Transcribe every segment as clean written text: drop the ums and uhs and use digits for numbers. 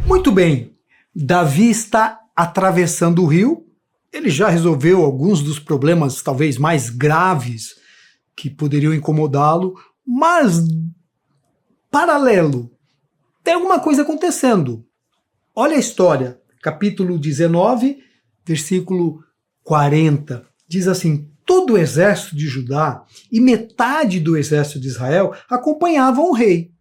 Muito bem, Davi está atravessando o rio, ele já resolveu alguns dos problemas talvez mais graves que poderiam incomodá-lo, mas, paralelo, tem alguma coisa acontecendo. Olha a história, capítulo 19, versículo 40, diz assim: todo o exército de Judá e metade do exército de Israel acompanhavam o rei.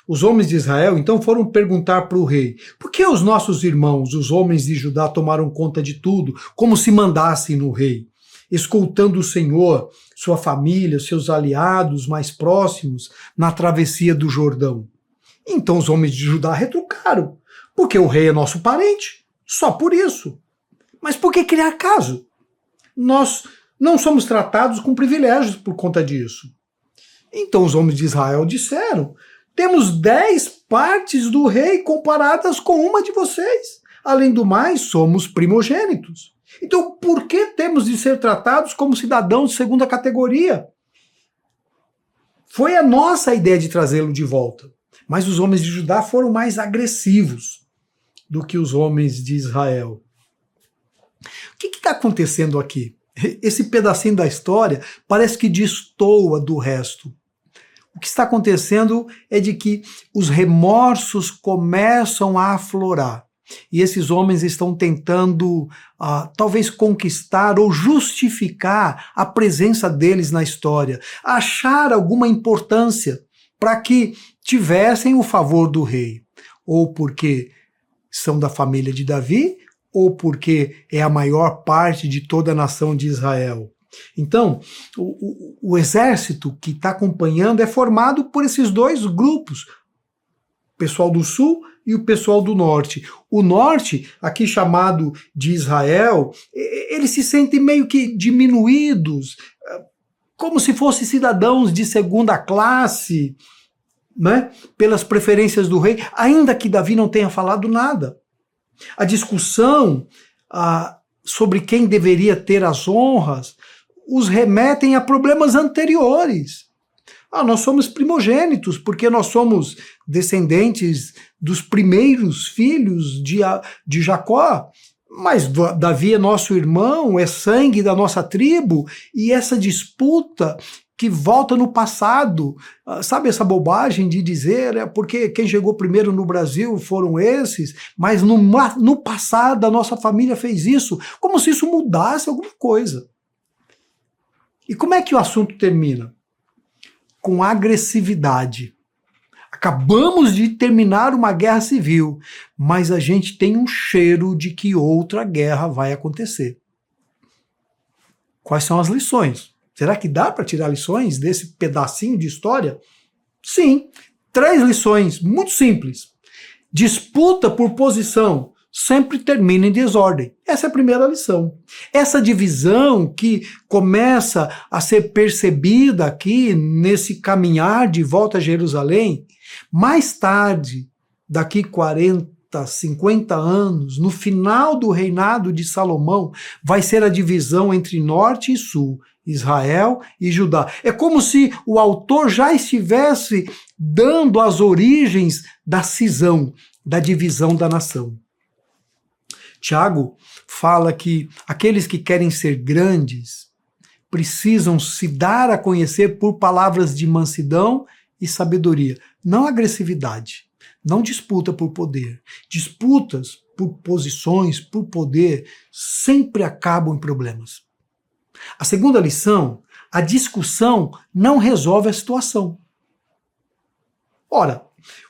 Os homens de Israel então foram perguntar para o rei: por que os nossos irmãos, os homens de Judá, tomaram conta de tudo, como se mandassem no rei, escoltando o Senhor, sua família, seus aliados mais próximos na travessia do Jordão? Então os homens de Judá retrucaram: porque o rei é nosso parente, só por isso. Mas por que criar caso? Nós não somos tratados com privilégios por conta disso. Então os homens de Israel disseram: temos 10 partes do rei comparadas com uma de vocês. Além do mais, somos primogênitos. Então, por que temos de ser tratados como cidadãos de segunda categoria? Foi a nossa ideia de trazê-lo de volta. Mas os homens de Judá foram mais agressivos do que os homens de Israel. O que está acontecendo aqui? Esse pedacinho da história parece que destoa do resto. O que está acontecendo é de que os remorsos começam a aflorar. E esses homens estão tentando, talvez, conquistar ou justificar a presença deles na história, achar alguma importância para que tivessem o favor do rei. Ou porque são da família de Davi, ou porque é a maior parte de toda a nação de Israel. Então, o exército que está acompanhando é formado por esses dois grupos, o pessoal do sul e o pessoal do norte. O norte, aqui chamado de Israel, eles se sentem meio que diminuídos, como se fossem cidadãos de segunda classe, né, pelas preferências do rei, ainda que Davi não tenha falado nada. A discussão sobre quem deveria ter as honras os remetem a problemas anteriores. Nós somos primogênitos, porque nós somos descendentes dos primeiros filhos de Jacó, mas Davi é nosso irmão, é sangue da nossa tribo, e essa disputa que volta no passado, sabe essa bobagem de dizer porque quem chegou primeiro no Brasil foram esses, mas no passado a nossa família fez isso, como se isso mudasse alguma coisa. E como é que o assunto termina? Com agressividade. Acabamos de terminar uma guerra civil, mas a gente tem um cheiro de que outra guerra vai acontecer. Quais são as lições? Será que dá para tirar lições desse pedacinho de história? Sim, 3 lições muito simples. Disputa por posição sempre termina em desordem. Essa é a primeira lição. Essa divisão que começa a ser percebida aqui nesse caminhar de volta a Jerusalém, mais tarde, daqui 40, 50 anos, no final do reinado de Salomão, vai ser a divisão entre norte e sul, Israel e Judá. É como se o autor já estivesse dando as origens da cisão, da divisão da nação. Tiago fala que aqueles que querem ser grandes precisam se dar a conhecer por palavras de mansidão e sabedoria, não agressividade, não disputa por poder. Disputas por posições, por poder, sempre acabam em problemas. A segunda lição: a discussão não resolve a situação. Ora,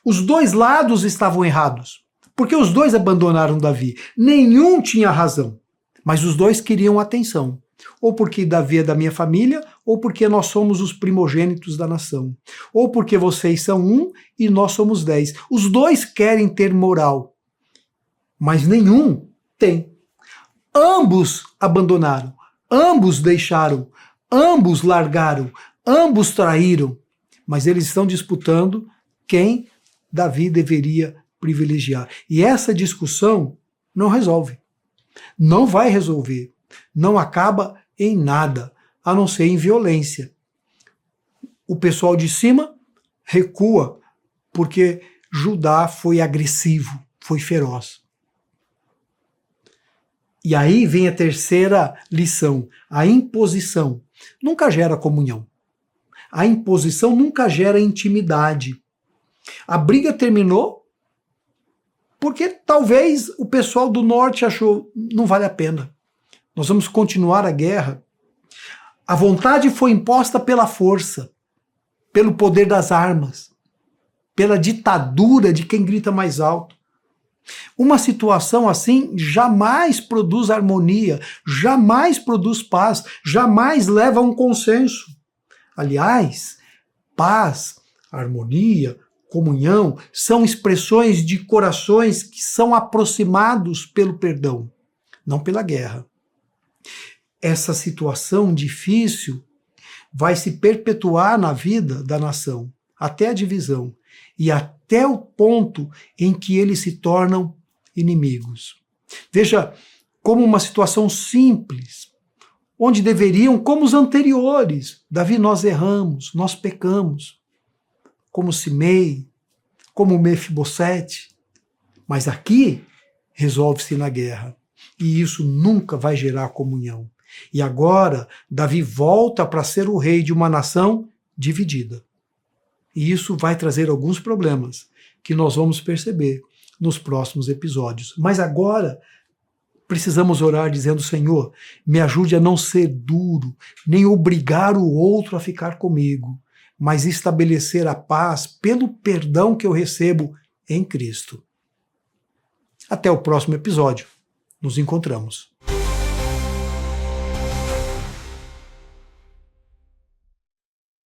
os dois lados estavam errados, porque os dois abandonaram Davi. Nenhum tinha razão, mas os dois queriam atenção. Ou porque Davi é da minha família, ou porque nós somos os primogênitos da nação. Ou porque vocês são 1 e nós somos 10. Os dois querem ter moral, mas nenhum tem. Ambos abandonaram, ambos deixaram, ambos largaram, ambos traíram, mas eles estão disputando quem Davi deveria privilegiar. E essa discussão não resolve. Não vai resolver. Não acaba em nada, a não ser em violência. O pessoal de cima recua porque Judá foi agressivo, foi feroz. E aí vem a terceira lição: a imposição nunca gera comunhão. A imposição nunca gera intimidade. A briga terminou porque talvez o pessoal do norte achou não vale a pena. Nós vamos continuar a guerra. A vontade foi imposta pela força, pelo poder das armas, pela ditadura de quem grita mais alto. Uma situação assim jamais produz harmonia, jamais produz paz, jamais leva a um consenso. Aliás, paz, harmonia, comunhão são expressões de corações que são aproximados pelo perdão, não pela guerra. Essa situação difícil vai se perpetuar na vida da nação, até a divisão, e até o ponto em que eles se tornam inimigos. Veja como uma situação simples, onde deveriam, como os anteriores, Davi, nós erramos, nós pecamos, como Simei, como Mefibosete, mas aqui resolve-se na guerra, e isso nunca vai gerar comunhão. E agora, Davi volta para ser o rei de uma nação dividida. E isso vai trazer alguns problemas que nós vamos perceber nos próximos episódios. Mas agora, precisamos orar dizendo: Senhor, me ajude a não ser duro, nem obrigar o outro a ficar comigo, mas estabelecer a paz pelo perdão que eu recebo em Cristo. Até o próximo episódio. Nos encontramos.